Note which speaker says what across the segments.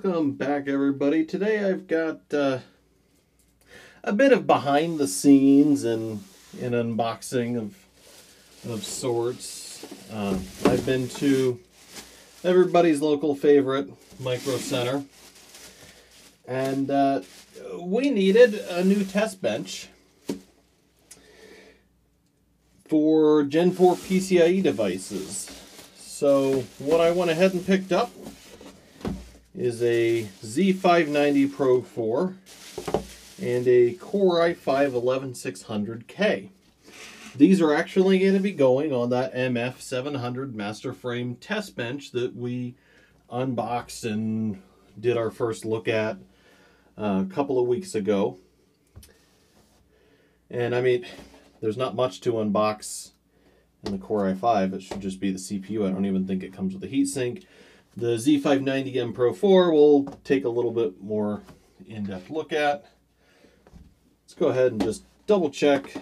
Speaker 1: Welcome back, everybody. Today I've got a bit of behind the scenes and an unboxing of sorts. I've been to everybody's local favorite Micro Center, and we needed a new test bench for Gen 4 PCIe devices. So what I went ahead and picked up is a Z590 Pro 4 and a Core i5-11600K. These are actually going to be going on that MF700 master frame test bench that we unboxed and did our first look at a couple of weeks ago. And I mean, there's not much to unbox in the Core i5. It should just be the CPU. I don't even think it comes with a heatsink. The Z590M Pro 4 we'll take a little bit more in-depth look at. Let's go ahead and just double check.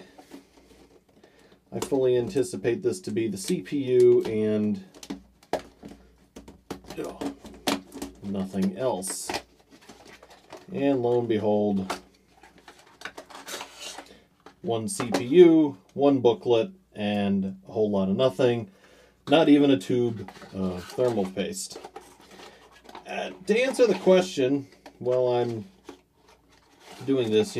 Speaker 1: I fully anticipate this to be the CPU and nothing else. And lo and behold, one CPU, one booklet, and a whole lot of nothing. Not even a tube of thermal paste. To answer the question, while I'm doing this,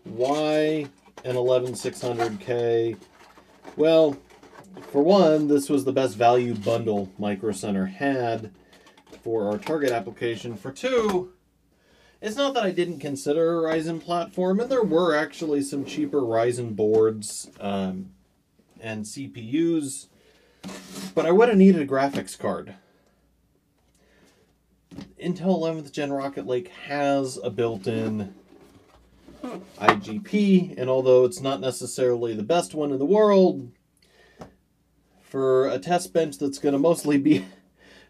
Speaker 1: why an 11600K? Well, for one, this was the best value bundle Micro Center had for our target application. For two, it's not that I didn't consider a Ryzen platform, and there were actually some cheaper Ryzen boards and CPUs, but I would have needed a graphics card. Intel 11th Gen Rocket Lake has a built-in IGP, and although it's not necessarily the best one in the world, for a test bench that's going to mostly be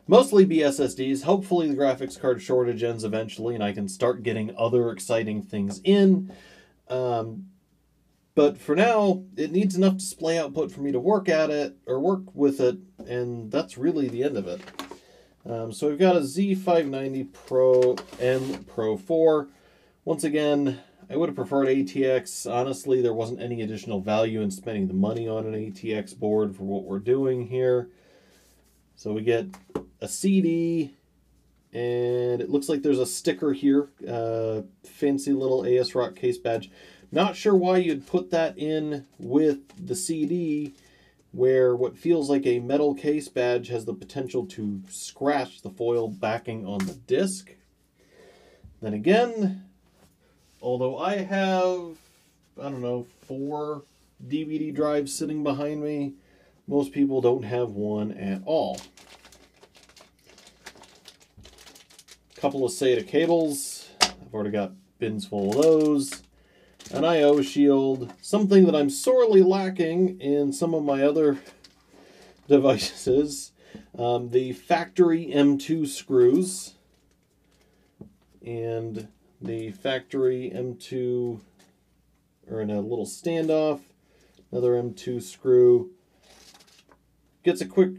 Speaker 1: SSDs, hopefully the graphics card shortage ends eventually and I can start getting other exciting things in. But for now, it needs enough display output for me to work at it, or work with it, and that's really the end of it. So we've got a Z590 Pro and Pro 4. Once again, I would have preferred ATX. Honestly, there wasn't any additional value in spending the money on an ATX board for what we're doing here. So we get a CD, and it looks like there's a sticker here. Fancy little ASrock case badge. Not sure why you'd put that in with the CD, where what feels like a metal case badge has the potential to scratch the foil backing on the disc. Then again, although I have, 4 DVD drives sitting behind me, most people don't have one at all. Couple of SATA cables. I've already got bins full of those. An I/O shield, something that I'm sorely lacking in some of my other devices. The factory M2 screws and the factory M2 are in a little standoff. Another M2 screw.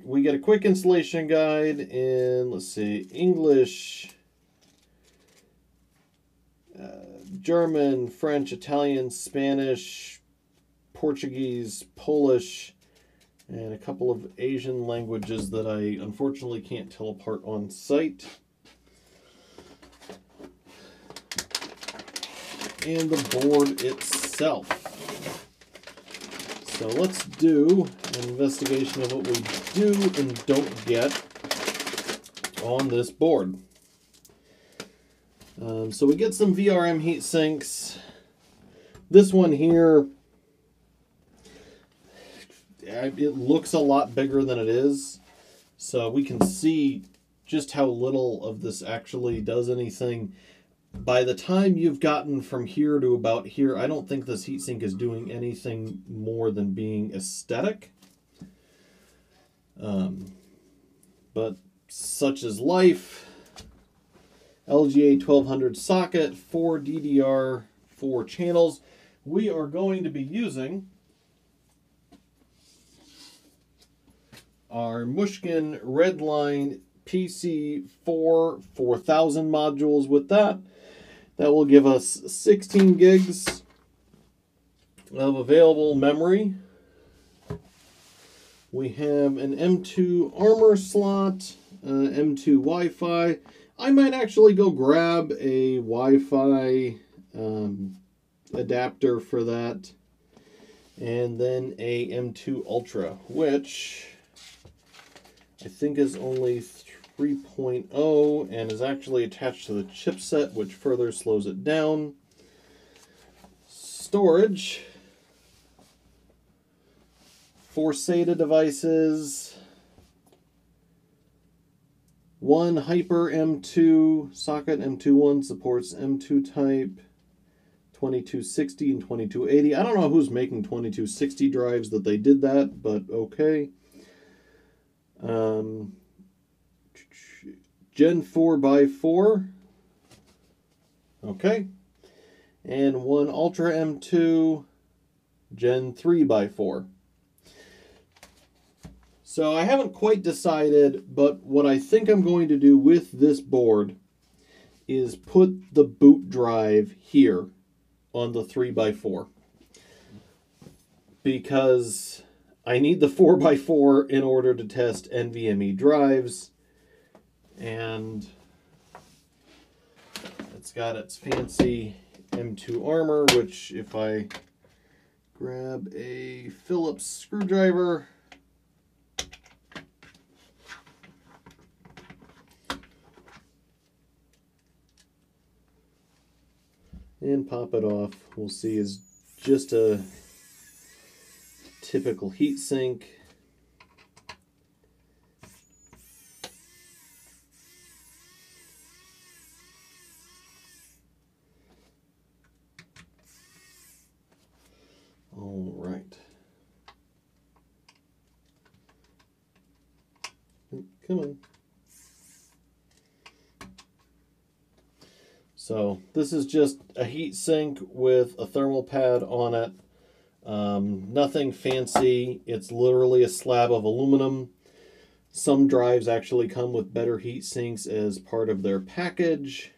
Speaker 1: We get a quick installation guide in, let's see, English, German, French, Italian, Spanish, Portuguese, Polish, and a couple of Asian languages that I unfortunately can't tell apart on site. And the board itself. So let's do an investigation of what we do and don't get on this board. So we get some Vrm Heat Sinks. This one here, it looks a lot bigger than it is. So we can see just how little of this actually does anything. By the time you've gotten from here to about here, I don't think this heatsink is doing anything more than being aesthetic. But such is life. LGA 1200 socket, 4 DDR4 channels. We are going to be using our Mushkin Redline PC4 4000 modules with that. That will give us 16 gigs of available memory. We have an M2 armor slot, M2 Wi-Fi. I might actually go grab a Wi-Fi adapter for that. And then a M2 Ultra, which I think is only 3.0 and is actually attached to the chipset, which further slows it down. Storage. 4 SATA devices. 1 Hyper M2 socket. M2.1 supports M2 type. 2260 and 2280. I don't know who's making 2260 drives that they did that, but okay. Gen 4x4. Okay. And 1 Ultra M2 Gen 3x4. So I haven't quite decided, but what I think I'm going to do with this board is put the boot drive here on the 3x4. Because I need the 4x4 in order to test NVMe drives. And it's got its fancy M2 armor, which if I grab a Phillips screwdriver, and pop it off, we'll see is just a typical heat sink. All right. Come on. So this is just a heat sink with a thermal pad on it. Nothing fancy. It's literally a slab of aluminum. Some drives actually come with better heat sinks as part of their package.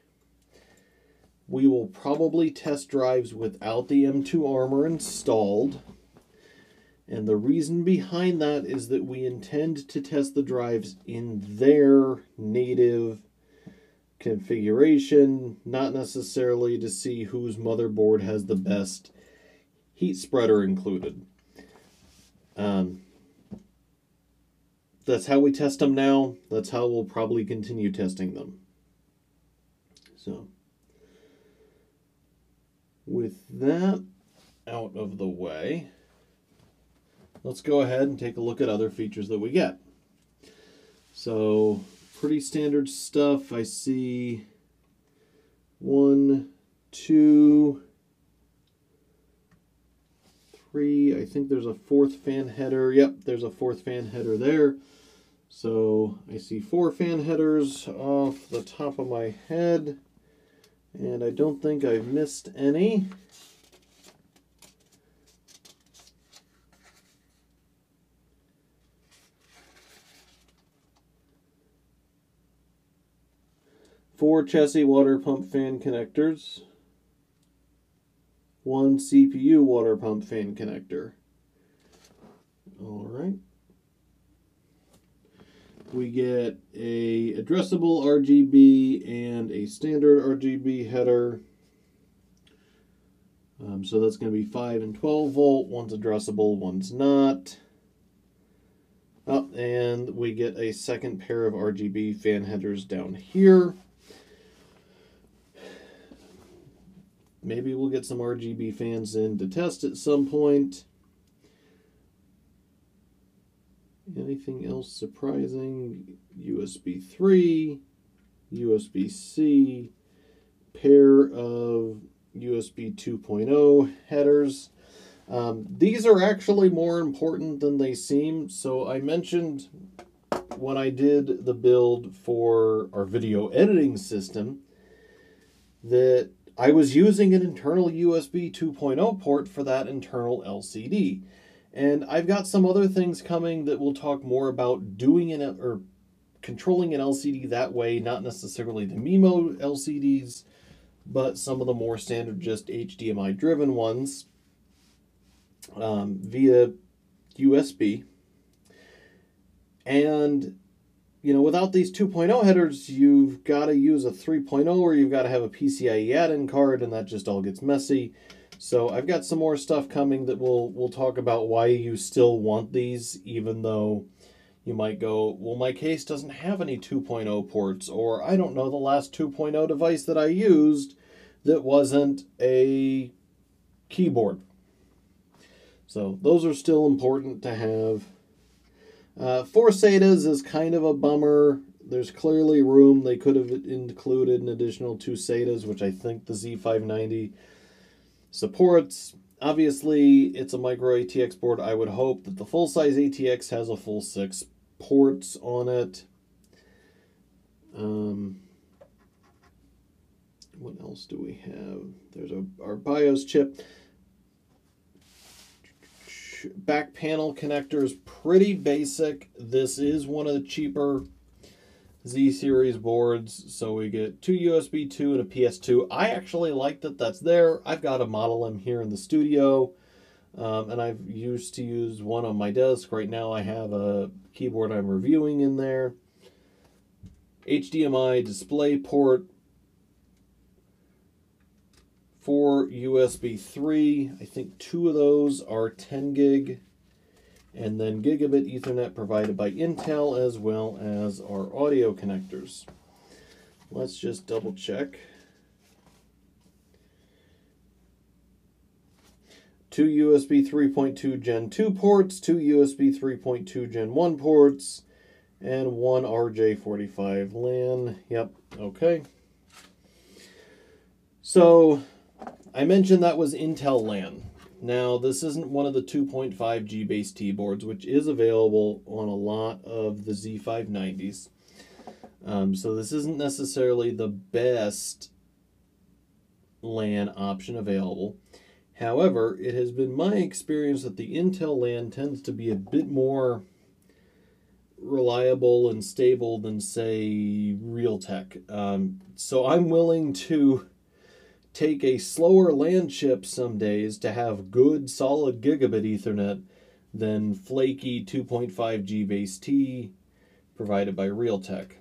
Speaker 1: We will probably test drives without the M2 armor installed. And the reason behind that is that we intend to test the drives in their native configuration, not necessarily to see whose motherboard has the best heat spreader included. That's how we test them now. That's how we'll probably continue testing them. So, with that out of the way, let's go ahead and take a look at other features that we get. So, pretty standard stuff. I see 1, 2, 3. I think there's a 4th fan header. Yep, there's a 4th fan header there. So I see 4 fan headers off the top of my head. And I don't think I've missed any. Four chassis water pump fan connectors. 1 CPU water pump fan connector. All right. We get a addressable RGB and a standard RGB header. So that's going to be 5 and 12 volt. One's addressable, one's not. Oh, and we get a second pair of RGB fan headers down here. Maybe we'll get some RGB fans in to test at some point. Anything else surprising? USB 3, USB-C, pair of USB 2.0 headers. These are actually more important than they seem. So I mentioned when I did the build for our video editing system that I was using an internal USB 2.0 port for that internal LCD. And I've got some other things coming that we'll talk more about doing in it, or controlling an LCD that way, not necessarily the MIMO LCDs, but some of the more standard just HDMI driven ones via USB. And, you know, without these 2.0 headers, you've got to use a 3.0 or you've got to have a PCIe add-in card, and that just all gets messy. So I've got some more stuff coming that we'll talk about why you still want these, even though you might go, well, my case doesn't have any 2.0 ports, or I don't know the last 2.0 device that I used that wasn't a keyboard. So those are still important to have. 4 SATAs is kind of a bummer. There's clearly room. They could have included an additional 2 SATAs, which I think the Z590 supports. Obviously, it's a micro ATX board. I would hope that the full-size ATX has a full 6 ports on it. What else do we have? There's our BIOS chip. Back panel connector is pretty basic. This is one of the cheaper Z-series boards, so we get 2 USB 2 and a PS2. I actually like that that's there. I've got a Model M here in the studio, and I've used to use one on my desk. Right now I have a keyboard I'm reviewing in there. HDMI display port, 4 USB 3. I think 2 of those are 10 gig. And then gigabit Ethernet provided by Intel, as well as our audio connectors. Let's just double check. 2 USB 3.2 Gen 2 ports, 2 USB 3.2 Gen 1 ports, and 1 RJ45 LAN. Yep, okay. So I mentioned that was Intel LAN. Now, this isn't one of the 2.5G base T boards, which is available on a lot of the Z590s. So this isn't necessarily the best LAN option available. However, it has been my experience that the Intel LAN tends to be a bit more reliable and stable than, say, Realtek. So I'm willing to take a slower LAN chip some days to have good, solid gigabit Ethernet than flaky 2.5G base T provided by Realtek.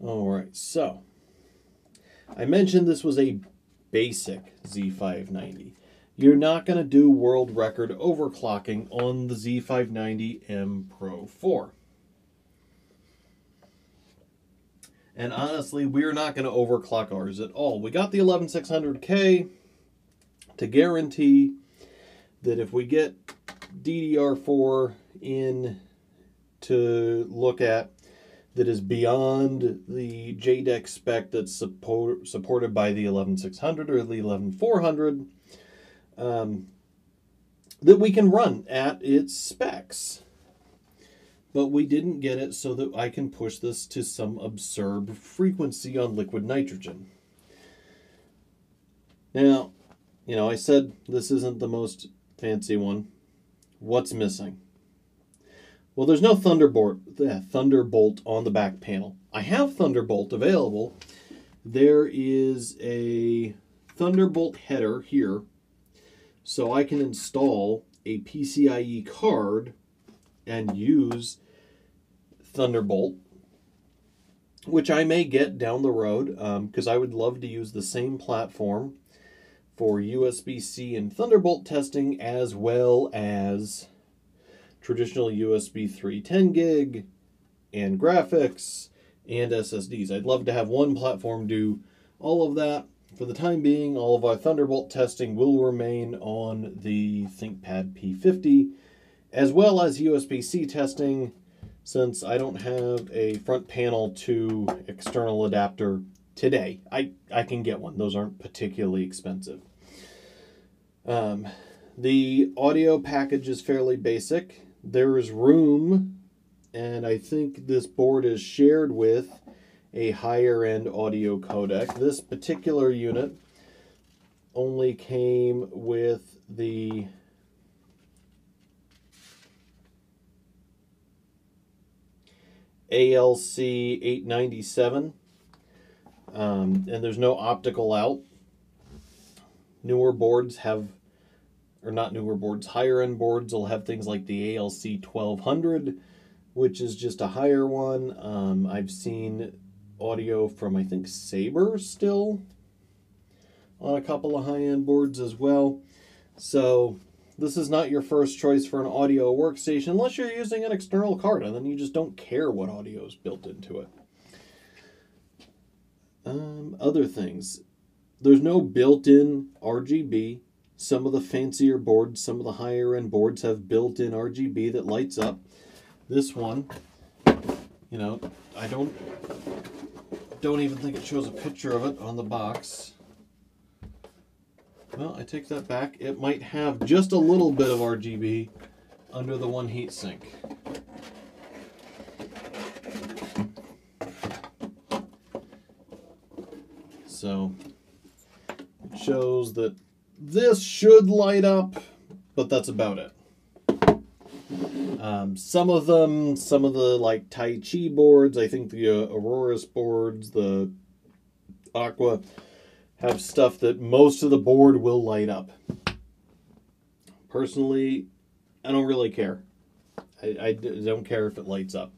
Speaker 1: Alright, so I mentioned this was a basic Z590. You're not going to do world record overclocking on the Z590M Pro 4. And honestly, we're not going to overclock ours at all. We got the 11600K to guarantee that if we get DDR4 in to look at that is beyond the JDEC spec that's supported by the 11600 or the 11400, that we can run at its specs. But we didn't get it so that I can push this to some absurd frequency on liquid nitrogen. Now, you know, I said this isn't the most fancy one. What's missing? Well, there's no Thunderbolt on the back panel. I have Thunderbolt available. There is a Thunderbolt header here, so I can install a PCIe card and use Thunderbolt, which I may get down the road, because I would love to use the same platform for USB-C and Thunderbolt testing, as well as traditional USB 3 10 gig and graphics and SSDs. I'd love to have one platform do all of that. For the time being, all of our Thunderbolt testing will remain on the ThinkPad P50, as well as USB-C testing, since I don't have a front panel to external adapter today. I can get one. Those aren't particularly expensive. The audio package is fairly basic. There is room, and I think this board is shared with a higher-end audio codec. This particular unit only came with the ALC 897, and there's no optical out. Newer boards have, or not newer boards, higher end boards will have things like the ALC 1200, which is just a higher one. I've seen audio from, I think, Sabre still on a couple of high-end boards as well. So this is not your first choice for an audio workstation unless you're using an external card, and then you just don't care what audio is built into it. Other things. There's no built-in RGB. Some of the fancier boards, some of the higher-end boards have built-in RGB that lights up. This one, you know, I don't even think it shows a picture of it on the box. Well, I take that back. It might have just a little bit of RGB under the one heat sink. So it shows that this should light up, but that's about it. Some of the like Tai Chi boards, I think the Aurora's boards, the Aqua, have stuff that most of the board will light up. Personally, I don't really care. I don't care if it lights up.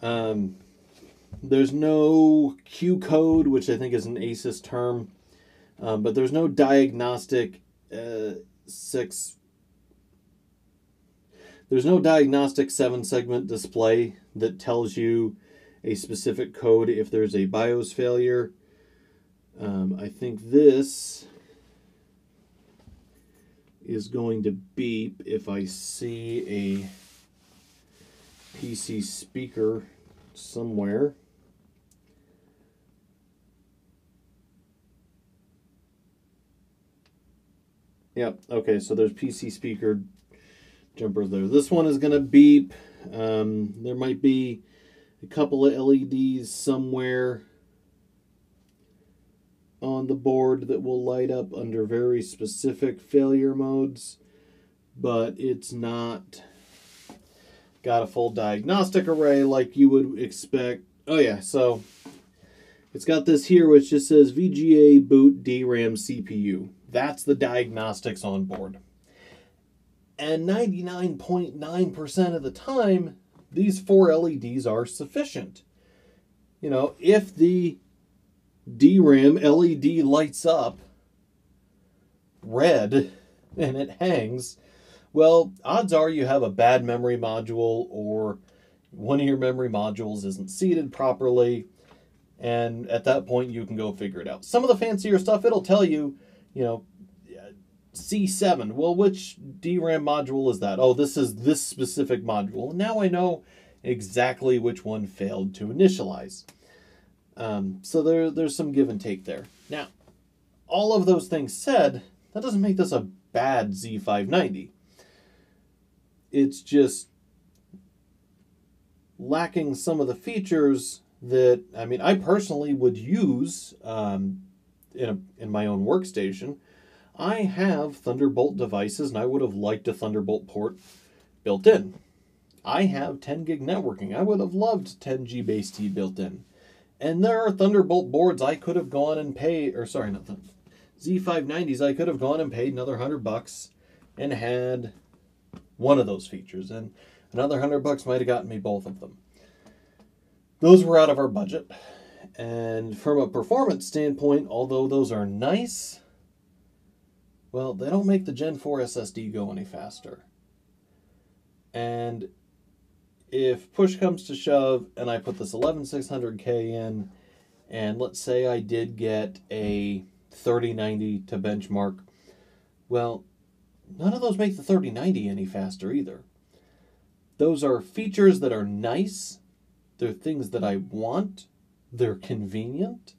Speaker 1: There's no Q code, which I think is an ASUS term, but there's no diagnostic There's no diagnostic 7-segment display that tells you a specific code if there's a BIOS failure. I think this is going to beep if I see a PC speaker somewhere. Yep, okay, so there's PC speaker jumpers there. This one is going to beep. There might be a couple of LEDs somewhere on the board that will light up under very specific failure modes, but it's not got a full diagnostic array like you would expect. Oh yeah, so it's got this here which just says VGA boot DRAM CPU. That's the diagnostics on board. And 99.9% of the time, these 4 LEDs are sufficient. You know, if the DRAM LED lights up red and it hangs, well, odds are you have a bad memory module or one of your memory modules isn't seated properly, and at that point you can go figure it out. Some of the fancier stuff, it'll tell you, you know, C7. Well, which DRAM module is that? Oh, this is this specific module. Now I know exactly which one failed to initialize. So there's some give and take there. Now, all of those things said, that doesn't make this a bad Z590. It's just lacking some of the features that, I mean, I personally would use in my own workstation. I have Thunderbolt devices, and I would have liked a Thunderbolt port built in. I have 10 gig networking. I would have loved 10G base T built in. And there are Thunderbolt boards I could have gone and paid, or sorry, not Z590s, I could have gone and paid another $100 and had one of those features. And another $100 might have gotten me both of them. Those were out of our budget. And from a performance standpoint, although those are nice, well, they don't make the Gen 4 SSD go any faster. And if push comes to shove and I put this 11600K in, and let's say I did get a 3090 to benchmark, well, none of those make the 3090 any faster either. Those are features that are nice. They're things that I want. They're convenient.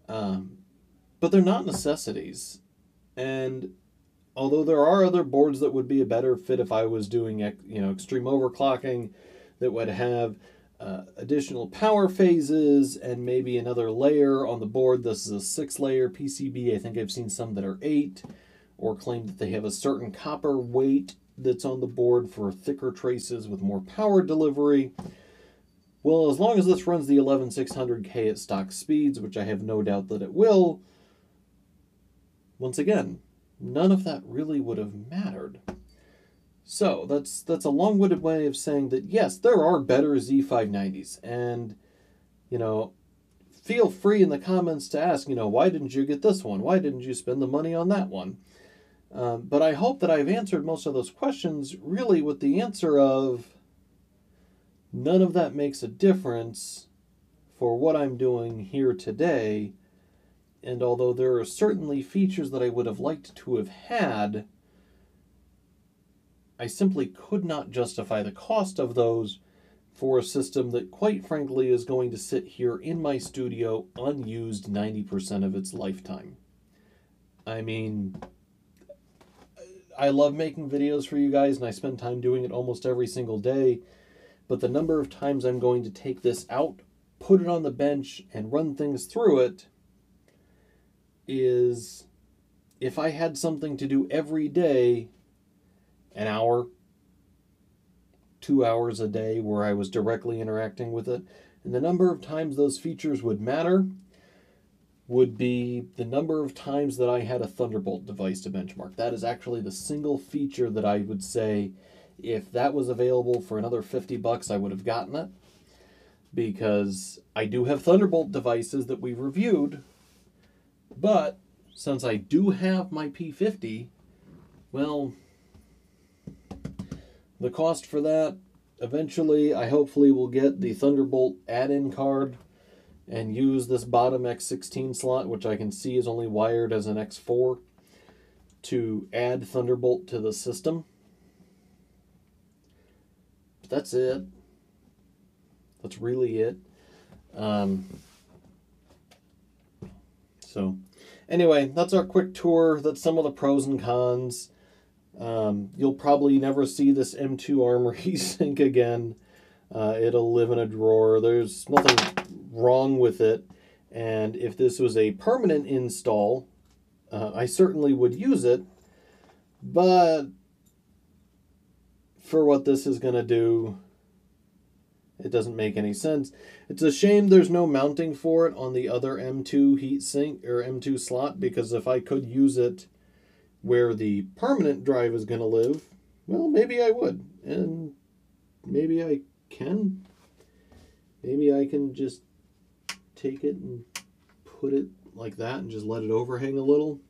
Speaker 1: But they're not necessities. And although there are other boards that would be a better fit if I was doing, you know, extreme overclocking, that would have additional power phases and maybe another layer on the board. This is a 6-layer PCB. I think I've seen some that are 8, or claim that they have a certain copper weight that's on the board for thicker traces with more power delivery. well, as long as this runs the 11600K at stock speeds, which I have no doubt that it will, once again, none of that really would have mattered. So that's a long-winded way of saying that, yes, there are better Z590s. And, feel free in the comments to ask, why didn't you get this one? Why didn't you spend the money on that one? But I hope that I've answered most of those questions really with the answer of none of that makes a difference for what I'm doing here today. And although there are certainly features that I would have liked to have had, I simply could not justify the cost of those for a system that, quite frankly, is going to sit here in my studio unused 90% of its lifetime. I mean, I love making videos for you guys, and I spend time doing it almost every single day, but the number of times I'm going to take this out, put it on the bench, and run things through it is, if I had something to do every day, an hour, 2 hours a day where I was directly interacting with it, and the number of times those features would matter would be the number of times that I had a Thunderbolt device to benchmark. That is actually the single feature that I would say, if that was available for another $50, I would have gotten it, because I do have Thunderbolt devices that we've reviewed, but since I do have my P50, well, the cost for that, eventually I hopefully will get the Thunderbolt add-in card and use this bottom X16 slot, which I can see is only wired as an X4, to add Thunderbolt to the system. But that's it. That's really it. So, anyway, that's our quick tour. That's some of the pros and cons. You'll probably never see this M2 Armor Heat Sink again. It'll live in a drawer. There's nothing wrong with it. And if this was a permanent install, I certainly would use it. But for what this is going to do, it doesn't make any sense. It's a shame there's no mounting for it on the other M2 heat sink or M2 slot, because if I could use it where the permanent drive is going to live, well, maybe I would. And maybe I can. Maybe I can just take it and put it like that and just let it overhang a little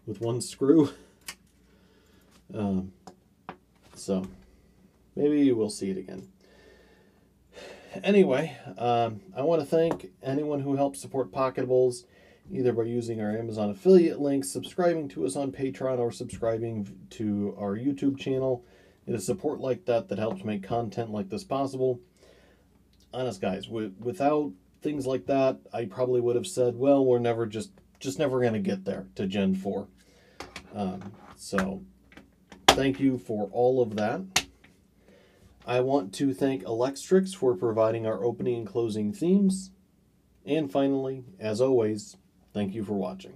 Speaker 1: with one screw. So maybe we'll see it again. Anyway, I want to thank anyone who helps support Pocketables, either by using our Amazon affiliate links, subscribing to us on Patreon, or subscribing to our YouTube channel. It is support like that that helps make content like this possible. Honest guys, without things like that, I probably would have said, well, we're never just never going to get there to Gen 4. So thank you for all of that. I want to thank Electrix for providing our opening and closing themes. And finally, as always, thank you for watching.